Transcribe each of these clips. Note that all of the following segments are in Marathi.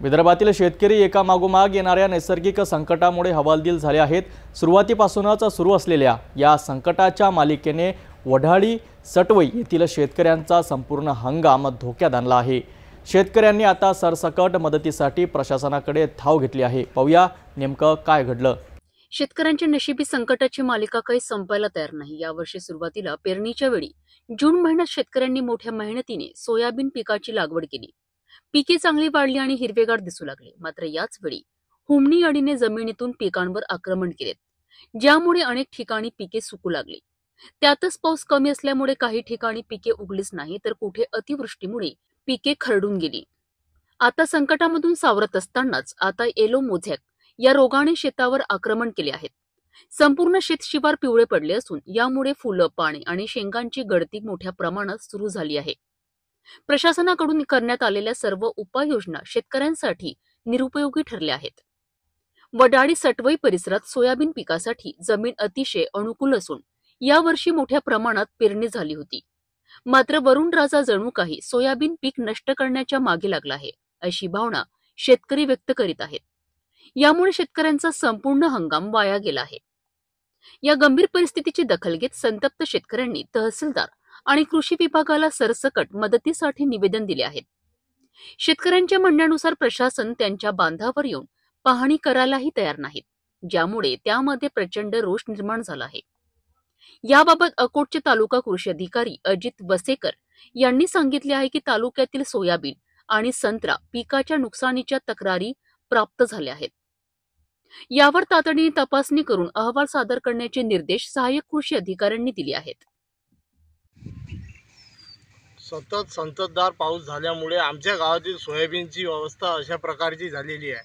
विदर्भातील शेतकरी एकामागोमाग येणाऱ्या नैसर्गिक संकटामुळे हवालदिल झाले आहेत। सुरुवातीपासूनच सुरू असलेल्या या संकटाच्या मालिकेने वढाडी सटवई येथील शेतकऱ्यांचा संपूर्ण हंगाम धोक्यात आणला आहे। शेतकऱ्यांनी आता सरसकट मदतीसाठी प्रशासनाकडे धाव घेतली आहे। पाहूया नेमकं काय घडलं। शेतकऱ्यांच्या नशिबी संकटाची मालिका काही संपायला तयार नाही। यावर्षी सुरुवातीला पेरणीच्या वेळी जून महिन्यात शेतकऱ्यांनी मोठ्या मेहनतीने सोयाबीन पिकाची लागवड केली। पिके चांगली वाढली आणि हिरवेगार दिसू लागले। मात्र याच वेळी हुमणी अळीने जमिनीतून पिकांवर आक्रमण केले, ज्यामुळे अनेक ठिकाणी पिके सुकू लागली। त्यातच पाऊस कमी असल्यामुळे काही ठिकाणी पिके उगलीच नाही, तर कुठे अतिवृष्टीमुळे पिके खरडून गेली। आता संकटामधून सावरत असतानाच आता येलो मोझॅक या रोगाने शेतावर आक्रमण केले आहेत। संपूर्ण शेतशिवार पिवळे पडले असून यामुळे फुलं, पाने आणि शेंगांची गळती मोठ्या प्रमाणात सुरू झाली आहे। प्रशासनाकडून करण्यात आलेल्या सर्व उपाययोजना शेतकऱ्यांसाठी निरुपयोगी ठरल्या आहेत। वडाडी सटवई परिसरात सोयाबीन पिकासाठी जमीन अतिशय अनुकूल असून यावर्षी मोठ्या प्रमाणात पेरणी झाली होती। मात्र वरुण राजा जणू काही सोयाबीन पीक नष्ट करण्याच्या मागे लागला आहे, अशी भावना शेतकरी व्यक्त करीत आहेत। यामुळे शेतकऱ्यांचा संपूर्ण हंगाम वाया गेला आहे। या गंभीर परिस्थितीची दखल घेत संतप्त शेतकऱ्यांनी तहसीलदार आणि कृषी विभागाला सरसकट मदतीसाठी निवेदन दिले आहेत। शेतकऱ्यांच्या म्हणण्यानुसार प्रशासन त्यांच्या बांधावर येऊन पाहणी करायलाही तयार नाहीत, ज्यामुळे त्यामध्ये प्रचंड रोष निर्माण झाला आहे। याबाबत अकोटचे तालुका कृषी अधिकारी अजित वसेकर यांनी सांगितले आहे की तालुक्यातील सोयाबीन आणि संत्रा पिकाच्या नुकसानीच्या तक्रारी प्राप्त झाल्या आहेत। यावर तातडीने तपासणी करून अहवाल सादर करण्याचे निर्देश सहाय्यक कृषी अधिकाऱ्यांनी दिले आहेत। सतत संततधार पाऊस झाल्यामुळे आमच्या गावातील सोयाबीनची अवस्था अशा प्रकारची झालेली आहे।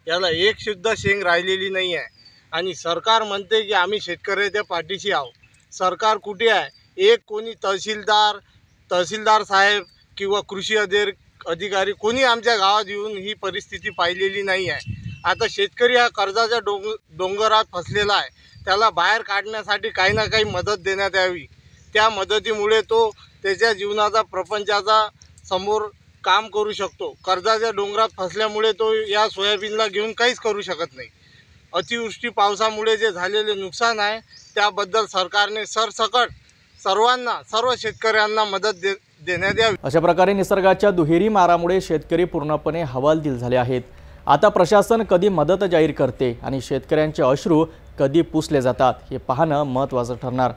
याला एक सुद्धा शेंग राहिलेली नाही आहे आणि सरकार म्हणते की आम्ही शेतकऱ्याच्या पाठीशी आहोत। सरकार कुठे आहे? एक कोणी तहसीलदार साहेब किंवा कृषी अधिकारी कोणी आमच्या गावात येऊन ही परिस्थिती पाहिलेली नाही आहे। आता शेतकरी हा कर्जाच्या डोंगरात फसलेला आहे, त्याला बाहेर काढण्यासाठी काही ना काही मदत देण्यात यावी। त्या मदतीमुळे तो त्याच्या जीवनाचा प्रपंचाचा समोर काम करू शकतो। कर्जाच्या डोंगरात फसल्यामुळे तो या सोयाबीनला घेऊन काहीच करू शकत नाही। अतिवृष्टी पावसामुळे जे झालेले नुकसान आहे त्याबद्दल सरकारने सरसकट सर्व शेतकऱ्यांना मदत देण्यात यावी। अशा प्रकारे निसर्गाच्या दुहेरी मारामुळे शेतकरी पूर्णपणे हवालदिल झाले आहेत। आता प्रशासन कधी मदत जाहीर करते आणि शेतकऱ्यांचे अश्रू कधी पुसले जातात हे पाहणं महत्त्वाचं ठरणार।